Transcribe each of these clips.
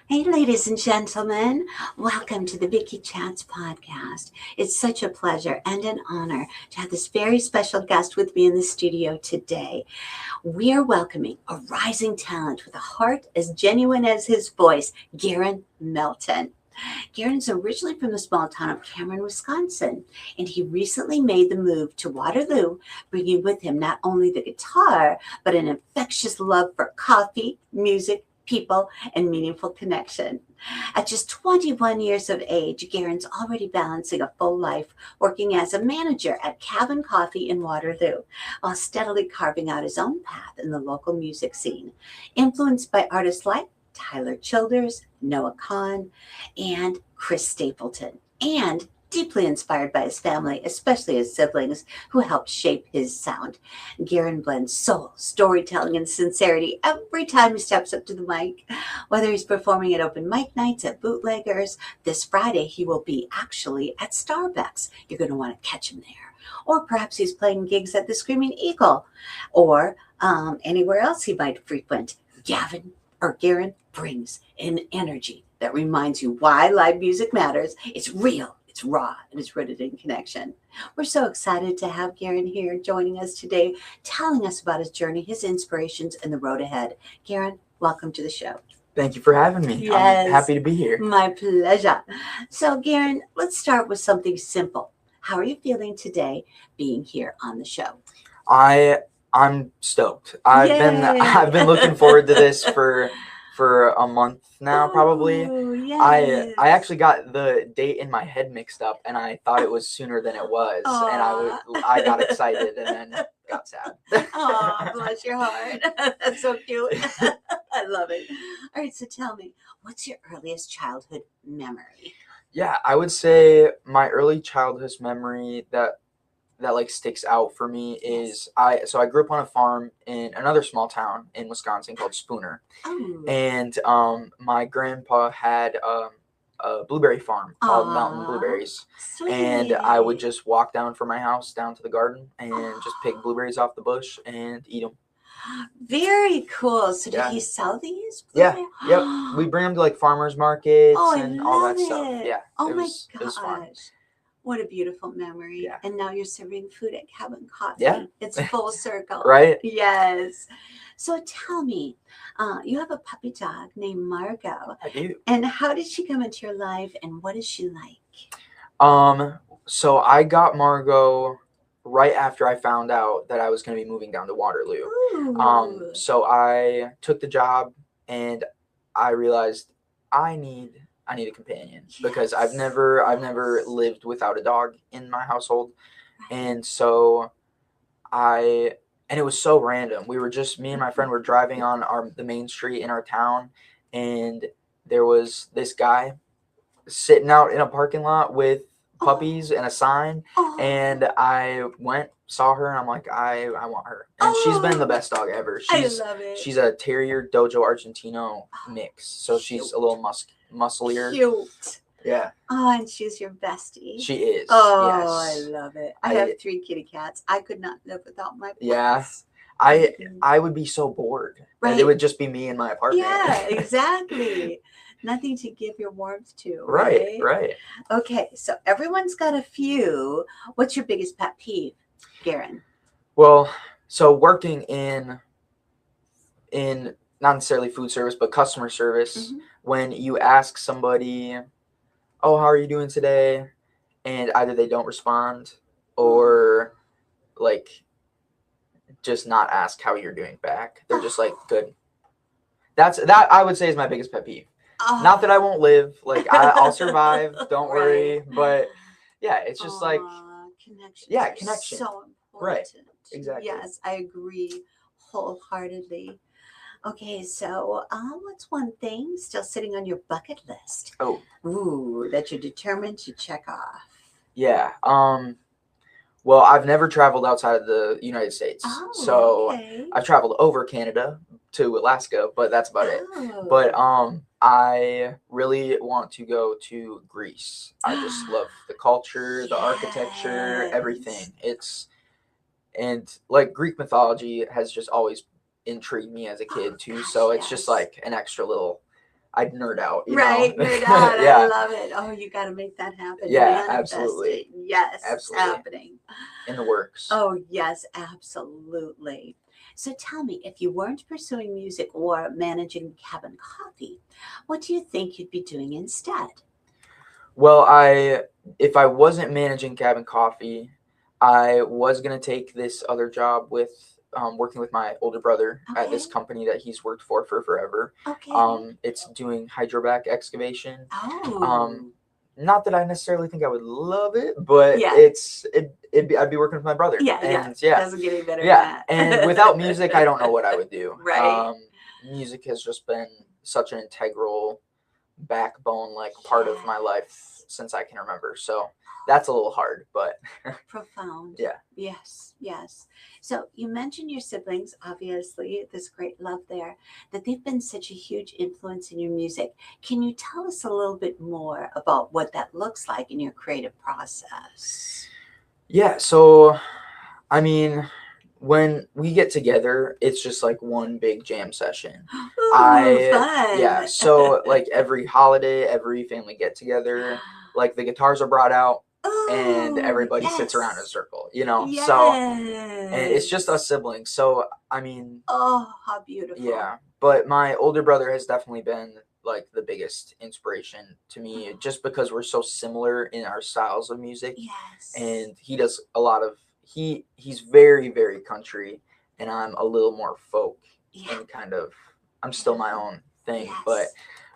Hey, ladies and gentlemen, welcome to the Vicki Chats podcast. It's such a pleasure and an honor to have this very special guest with me in the studio today. We are welcoming a rising talent with a heart as genuine as his voice, Garin Melton. Garen's originally from the small town of Cameron, Wisconsin, and he recently made the move to Waterloo, bringing with him not only the guitar, but an infectious love for coffee, music, people, and meaningful connection. At just 21 years of age, Garen's already balancing a full life working as a manager at Kahan Coffee in Waterloo, while steadily carving out his own path in the local music scene. Influenced by artists like Tyler Childers, Noah Kahan, and Chris Stapleton, and deeply inspired by his family, especially his siblings, who helped shape his sound. Garin blends soul, storytelling, and sincerity every time he steps up to the mic. Whether he's performing at open mic nights at Bootleggers, this Friday he will be actually at Starbucks. You're going to want to catch him there. Or perhaps he's playing gigs at the Screaming Eagle, or anywhere else he might frequent. Garin brings an energy that reminds you why live music matters. It's real, it's raw, and it's rooted in connection. We're so excited to have Garin here joining us today, telling us about his journey, his inspirations, and the road ahead. Garin, welcome to the show. Thank you for having me. Yes, I'm happy to be here. My pleasure. So, Garin, let's start with something simple. How are you feeling today being here on the show? I'm stoked. I've been looking forward to this for a month now, probably. Yes. I actually got the date in my head mixed up, and I thought it was sooner than it was, and I got excited and then got sad. Oh, bless your heart. That's so cute. I love it. All right, so tell me, what's your earliest childhood memory? Yeah, I would say my early childhood memory that like sticks out for me is I grew up on a farm in another small town in Wisconsin called Spooner. Oh. And my grandpa had a blueberry farm called Mountain Blueberries. Sweet. And I would just walk down from my house down to the garden and just pick blueberries off the bush and eat them. Very cool. So did he sell these? Yeah. Yep. We bring them to like farmers markets and all that stuff. Yeah. Oh it my was fun. What a beautiful memory. Yeah. And now you're serving food at Kahan Coffee. Yeah. It's full circle. Right? Yes. So tell me, you have a puppy dog named Margot. I do. And how did she come into your life and what is she like? So I got Margot right after I found out that I was going to be moving down to Waterloo. Ooh. So I took the job and I realized I need a companion because I've never lived without a dog in my household. And so and it was so random. We were just, me and my friend were driving on the main street in our town, and there was this guy sitting out in a parking lot with puppies and a sign. And I saw her, and I'm like, I want her. And she's been the best dog ever. I love it. She's a Terrier Dojo Argentino mix. So she's a little musclier. Cute. Yeah. Oh, and she's your bestie. She is. Oh, yes. I love it. I have 3 kitty cats. I could not live without my pets. Yeah. I would be so bored. Right. And it would just be me in my apartment. Yeah, exactly. Nothing to give your warmth to. Right. Okay, so everyone's got a few. What's your biggest pet peeve, Garin? Well, so working in not necessarily food service, but customer service, when you ask somebody, oh, how are you doing today? And either they don't respond or like just not ask how you're doing back. They're just like, good. That I would say is my biggest pet peeve. Not that I won't live. Like I'll survive. Don't worry. But yeah, it's just like connection. Yeah, connection. So important. Right. Exactly. Yes, I agree wholeheartedly. Okay, so what's one thing still sitting on your bucket list? That you're determined to check off. Yeah. Well, I've never traveled outside of the United States. I've traveled over Canada to Alaska, but that's about it. But I really want to go to Greece. I just love the culture, the architecture, everything. And like Greek mythology has just always intrigued me as a kid too. So it's just like an extra little, I'd nerd out, Right, nerd out. Yeah. I love it. Oh, you got to make that happen. Yeah, Manifest absolutely. it. Yes, Absolutely. it's happening. In the works. Oh, yes, absolutely. So tell me, if you weren't pursuing music or managing Cabin Coffee, what do you think you'd be doing instead? Well, if I wasn't managing Cabin Coffee, I was gonna take this other job with working with my older brother at this Okay. company that he's worked for forever. Okay. It's doing hydrovac excavation. Oh, Not that I necessarily think I would love it, but yeah. I'd be working with my brother, Yeah, and doesn't get any better than yeah, that. and without music, I don't know what I would do. Right. Music has just been such an integral backbone, like part of my life Yes. since I can remember. So that's a little hard, but Profound. yeah. Yes, yes. So you mentioned your siblings, obviously, this great love there, that they've been such a huge influence in your music. Can you tell us a little bit more about what that looks like in your creative process? Yeah, so I mean, when we get together, it's just like one big jam session. Ooh, Yeah, fun. so like every holiday, every family get together, like the guitars are brought out and Oh, everybody sits around in a yes. circle, So, and it's just Yes. us siblings. So, I mean, Oh, how beautiful. yeah, but my older brother has definitely been like the biggest inspiration to me Oh, just because we're so similar in our styles of music, yes. and he does a lot of he's very very country, and I'm a little more folk Yeah, and kind of I'm still my beautiful. own thing, but Yes.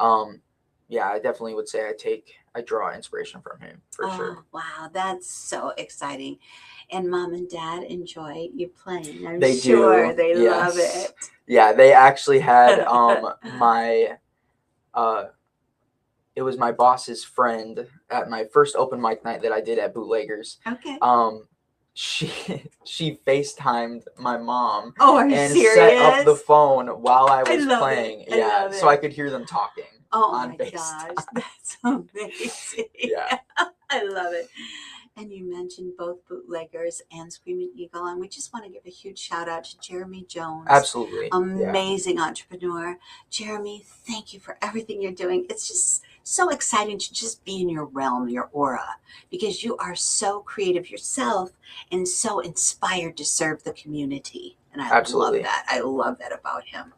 um yeah, I definitely would say I draw inspiration from him for sure. Oh, wow, that's so exciting. And mom and dad enjoy you playing. I'm They sure do, they love yes. it. Yeah, they actually had my uh it was my boss's friend at my first open mic night that I did at Bootleggers. Okay. Um, she she FaceTimed my mom Oh, are you and set up the serious? phone while I I was love it. playing. I Yeah, love so I it. could hear them talking Oh on my gosh, FaceTime. that's amazing. Yeah, I love it. And you mentioned both Bootleggers and Screaming Eagle, and we just want to give a huge shout out to Jeremy Jones, absolutely. Yeah, amazing entrepreneur. Jeremy, thank you for everything you're doing. It's just so exciting to just be in your realm, your aura, because you are so creative yourself and so inspired to serve the community. And I love absolutely. that. I love that about him.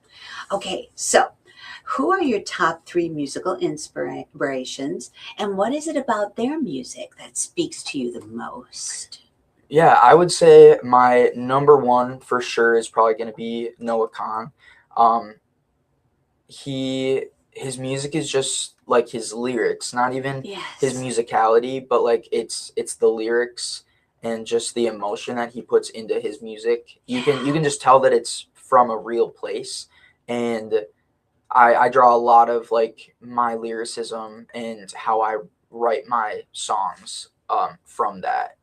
Okay, so who are your top three musical inspirations, and what is it about their music that speaks to you the most? Yeah, I would say my number one for sure is probably going to be Kahan. Um, his music is just like his lyrics, not even his Yes. musicality, but like it's the lyrics and just the emotion that he puts into his music. You can Yeah. just tell that it's from a real place, and I draw a lot of like my lyricism and how I write my songs from that.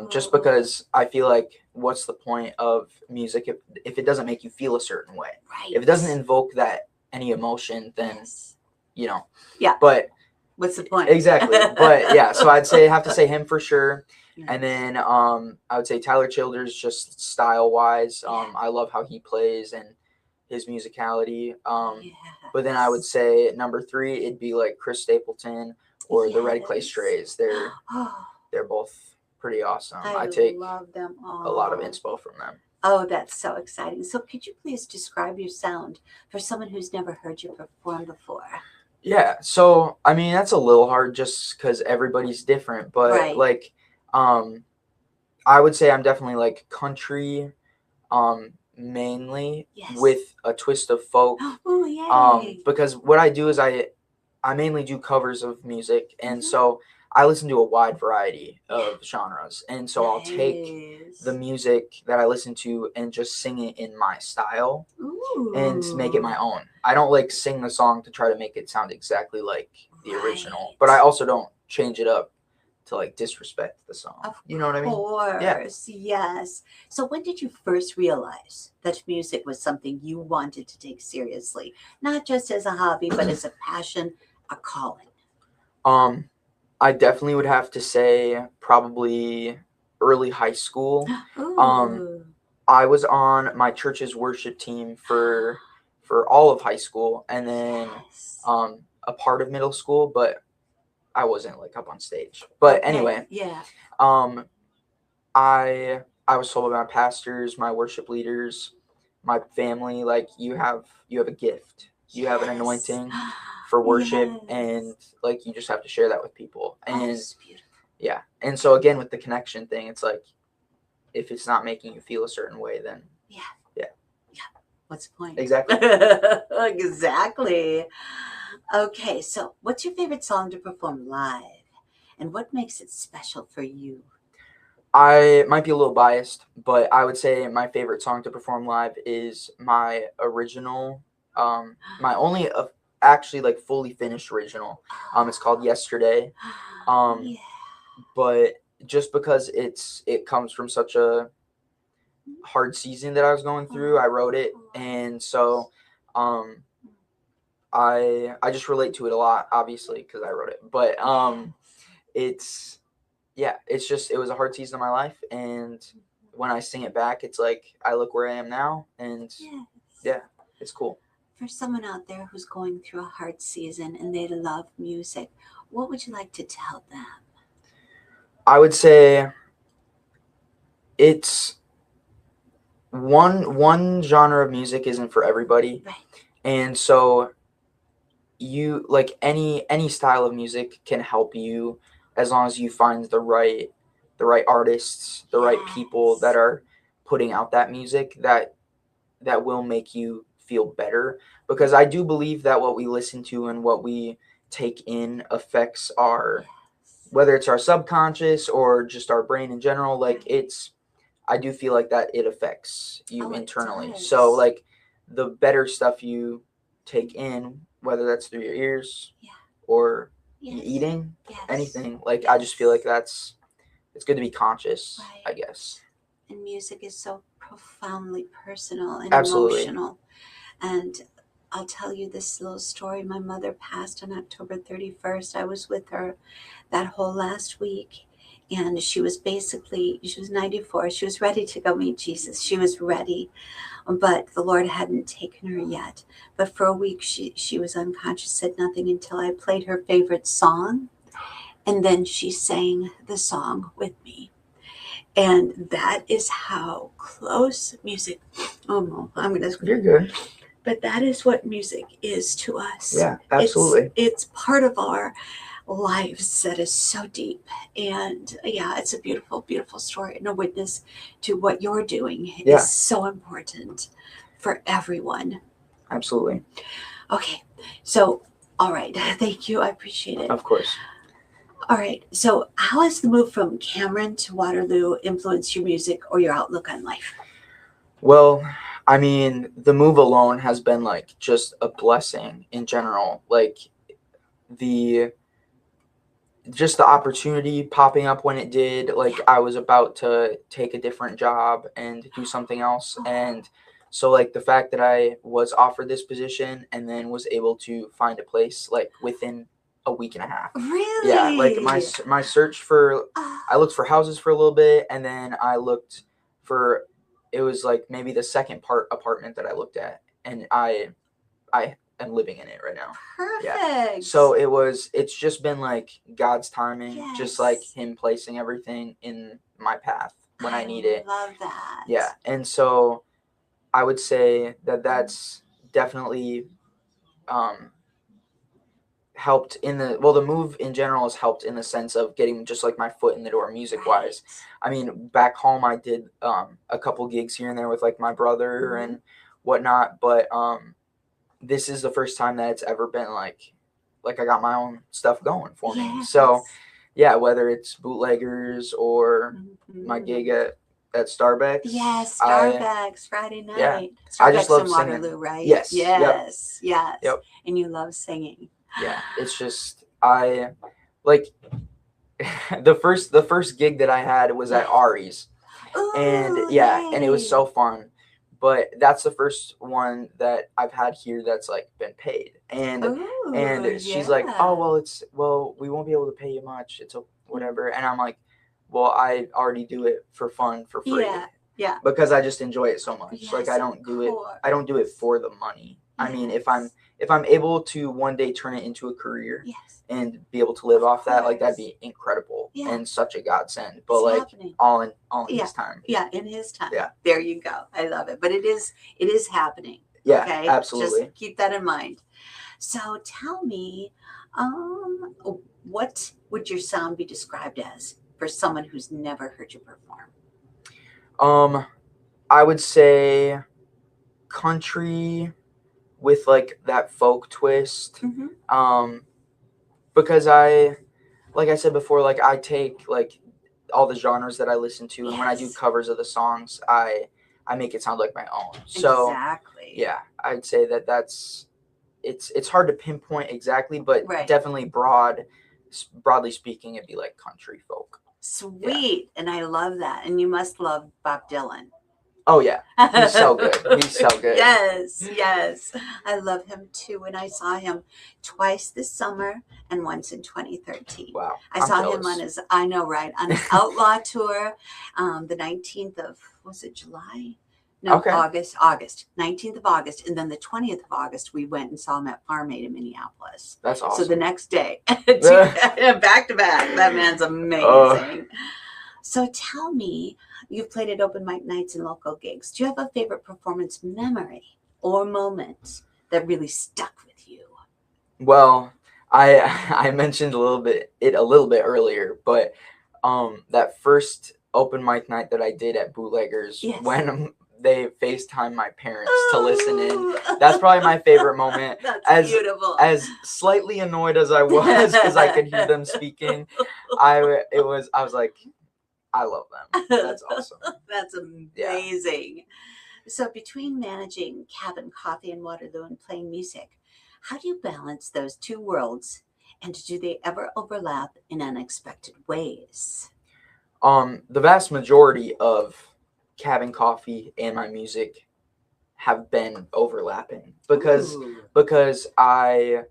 Just Ooh, because I feel like what's the point of music if it doesn't make you feel a certain way? If it doesn't right. invoke that any emotion, then Yes. you know. Yeah. But What's the point? exactly. But yeah, so have to say him for sure. And Nice. then I would say Tyler Childers just style wise. Yeah. I love how he plays and his musicality. But then I would Yes. say number three, it'd be like Chris Stapleton or the Red Clay Yes. Strays. They're Oh, they're both pretty awesome. I I take love them a lot of all. inspo from them. Oh, that's so exciting. So, could you please describe your sound for someone who's never heard you perform before? Yeah, so I mean that's a little hard just because everybody's different, but Right. like I would say I'm definitely like country, mainly Yes. with a twist of folk. Oh, yay. Because what I do is I mainly do covers of music, and Hmm. so I listen to a wide variety Yeah. of genres, and so I'll take the Nice. music that I listen to and just sing it in my style and make it my Ooh. own. I don't like sing the song to try to make it sound exactly like the original, but I Right. also don't change it up to like disrespect the song. Of You know what I mean? Yeah. course. Yes. So, when did you first realize that music was something you wanted to take seriously, not just as a hobby, but as a passion, a calling? Um, I definitely would have to say probably early high school. Um, Ooh. I was on my church's worship team for all of high school, and then Yes. a part of middle school, but I wasn't like up on stage. But Okay, anyway, yeah. I was told by my pastors, my worship leaders, my family, like you have a gift, you have an Yes. anointing for worship, Yes. and like you just have to share that with people. Oh, And it's beautiful. yeah, and so again with the connection thing, it's like if it's not making you feel a certain way, then Yeah. Yeah. What's the point? Exactly. Exactly. Okay, so what's your favorite song to perform live? And what makes it special for you? I might be a little biased, but I would say my favorite song to perform live is my original, my only actually like fully finished original. It's called Yesterday. Yeah. But just because it comes from such a hard season that I was going through, I wrote it, and so um, I just relate to it a lot, obviously, because I wrote it. But it's it's just it was a hard season of my life, and when I sing it back, it's like I look where I am now, and Yes. yeah, it's cool. For someone out there who's going through a hard season and they love music, what would you like to tell them? I would say it's one genre of music isn't for everybody, Right. and so you like any style of music can help you as long as you find the right artists, the right people that are putting out that music that will make you feel better, because I do believe that what we listen to and what we take in affects our, whether it's our subconscious or just our brain in general. Like I do feel like that it affects you internally. So like the better stuff you take in, whether that's through your ears or eating, anything, like I just feel like it's good to be conscious, I guess. And music is so profoundly personal and Absolutely. emotional. And I'll tell you this little story. My mother passed on October 31st. I was with her that whole last week. And she was 94. She was ready to go meet Jesus. She was ready, but the Lord hadn't taken her yet. But for a week, she was unconscious, said nothing until I played her favorite song. And then she sang the song with me. And that is how close music, oh no, I'm going to, You're good. But that is what music is to us. Yeah, absolutely. It's part of our lives that is so deep. And yeah, it's a beautiful, beautiful story and a witness to what you're doing is so important for everyone. Absolutely. Okay, so, all right, thank you. I appreciate it. Of course. All right, so how has the move from Cameron to Waterloo influenced your music or your outlook on life? Well, I mean, the move alone has been like just a blessing in general. Like the just the opportunity popping up when it did, like I was about to take a different job and do something else, and so like the fact that I was offered this position and then was able to find a place like within a week and a half. Really? Yeah, like my search for, I looked for houses for a little bit, and then I looked for, it was like maybe the second apartment that I looked at, and I am living in it right now. Perfect. Yeah. So it's just been like God's timing, just like him placing everything in my path when I need it. I love that. Yeah. And so I would say that that's definitely helped in the move in general has helped in the sense of getting just like my foot in the door music wise. I mean, back home I did a couple gigs here and there with like my brother and whatnot, but this is the first time that it's ever been like I got my own stuff going for me. So yeah, whether it's Bootleggers or my gig at Starbucks. Yes, Starbucks, Friday night. Yeah. Starbucks I just love in singing. Waterloo, right? Yes. Yes. Yep. Yes. And you love singing. Yeah. It's just I like the first gig that I had was at Ari's. And and it was so fun. But that's the first one that I've had here that's like been paid. And she's like, "Oh, we won't be able to pay you much. It's whatever." And I'm like, "Well, I already do it for fun, for free." Yeah. Because I just enjoy it so much. Yes, like I don't do it for the money. I mean, if I'm able to one day turn it into a career Yes. and be able to live Of off that, like that'd course. be incredible Yeah. and such a godsend. But It's like happening. all in Yeah. his time. Yeah, in his time. Yeah. There you go. I love it. But it is happening. Yeah, Okay. absolutely. Just keep that in mind. So tell me, what would your sound be described as for someone who's never heard you perform? I would say country with like that folk twist. Mm-hmm. Because like I said before, like I take like all the genres that I listen to, and when I do Yes. covers of the songs, I make it sound like my own. So Exactly. yeah, I'd say that's it's hard to pinpoint exactly, but Right. definitely broadly speaking, it'd be like country folk. Sweet. And I love that. And you must love Bob Dylan. Oh yeah, he's so good. He's so good. Yes, yes. I love him too. And I saw him twice this summer and once in 2013. Wow, I I'm saw jealous. him on his, I know, right, on his Outlaw tour, the 19th of, was it July? No, Okay. August, 19th of August. And then the 20th of August, we went and saw him at Farm Aid in Minneapolis. That's awesome. So the next day, back to back, that man's amazing. So tell me, you've played at open mic nights and local gigs. Do you have a favorite performance memory or moment that really stuck with you? Well, I mentioned a little bit earlier, but that first open mic night that I did at Bootleggers, Yes. when they FaceTime my parents to listen in, that's probably my favorite moment. That's beautiful. As slightly annoyed as I was because I could hear them speaking, I was like, I love them. That's awesome. That's amazing. Yeah. So between managing Cabin Coffee in Waterloo and playing music, how do you balance those two worlds, and do they ever overlap in unexpected ways? The vast majority of Cabin Coffee and my music have been overlapping because I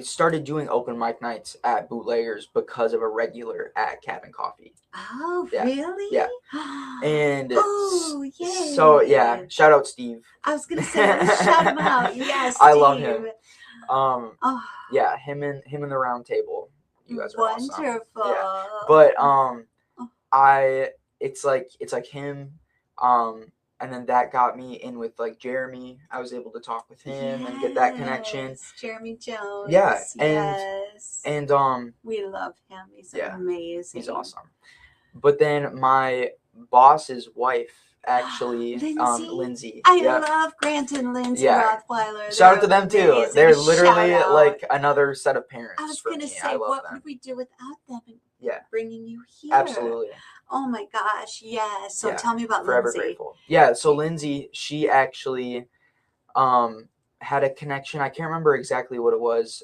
started doing open mic nights at Bootleggers because of a regular at Cabin Coffee. Oh, yeah. Really? Yeah. And yay. So yeah, shout out Steve. I was gonna say, shout him out. Yes, I love him. Yeah, him and the round table. You guys are wonderful. Awesome. Yeah. But it's like him. And then that got me in with like Jeremy. I was able to talk with him and get that connection. Jeremy Jones. Yeah, and we love him. He's amazing. He's awesome. But then my boss's wife, actually, Lindsay. I love Grant and Lindsay Rothweiler. Shout out to them too. They're literally like another set of parents. I was going to say, what would we do without them? Bringing you here. Absolutely. Oh my gosh, yes. So tell me about forever Lindsay. Grateful. Yeah, so Lindsay, she actually had a connection. I can't remember exactly what it was.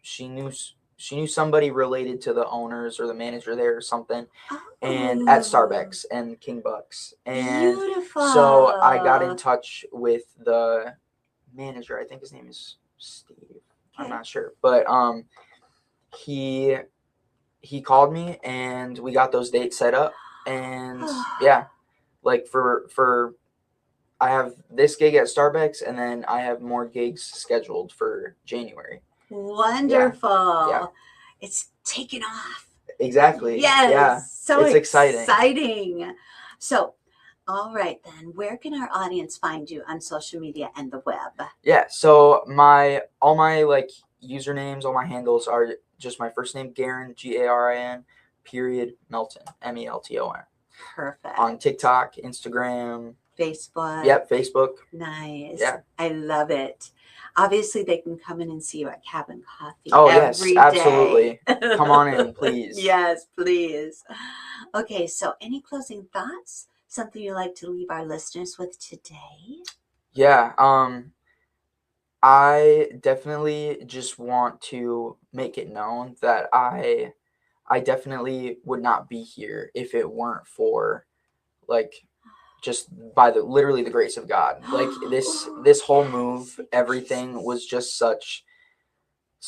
She knew somebody related to the owners or the manager there or something, and at Starbucks and King Bucks. And beautiful. So I got in touch with the manager. I think his name is Steve. Okay. I'm not sure, but he called me and we got those dates set up, and yeah, like for I have this gig at Starbucks, and then I have more gigs scheduled for January. Wonderful. Yeah. It's taken off. Exactly. Yes. Yeah. So it's exciting. So, all right then, where can our audience find you on social media and the web? Yeah. So all my like usernames, all my handles are just my first name, Garin, Garin, Melton, Melton. Perfect. On TikTok, Instagram, Facebook. Yep, Facebook. Nice. Yeah. I love it. Obviously, they can come in and see you at Cabin Coffee. Oh, yes, absolutely. Come on in, please. Yes, please. Okay, so any closing thoughts? Something you'd like to leave our listeners with today? Yeah, I definitely just want to make it known that I definitely would not be here if it weren't for, like, just by literally the grace of God. Like this whole move, everything was just such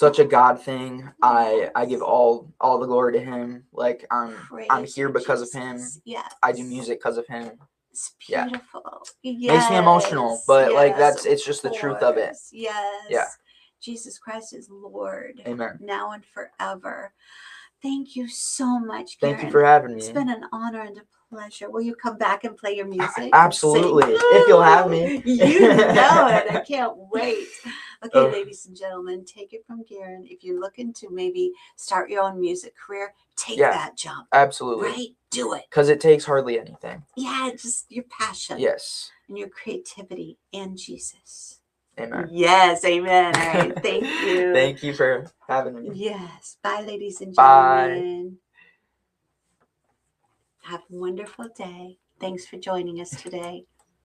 a God thing. I give all the glory to him. Like I'm here because of him. Yeah. I do music because of him. It's Yeah. beautiful. Makes me emotional, but like it's just the truth of it. Yes. Yeah. Jesus Christ is Lord. Amen. Now and forever. Thank you so much, Garin. Thank you for having me. It's been an honor and a pleasure. Will you come back and play your music? Absolutely. If you'll have me. You know it. I can't wait. Okay, Oh. ladies and gentlemen, take it from Garin. If you're looking to maybe start your own music career, take that jump. Absolutely. Right? Do it. Because it takes hardly anything. Yeah, just your passion. Yes. And your creativity and Jesus. Amen. Yes, amen. All right. Thank you. Thank you for having me. Yes. Bye, ladies and Bye. gentlemen. Have a wonderful day. Thanks for joining us today.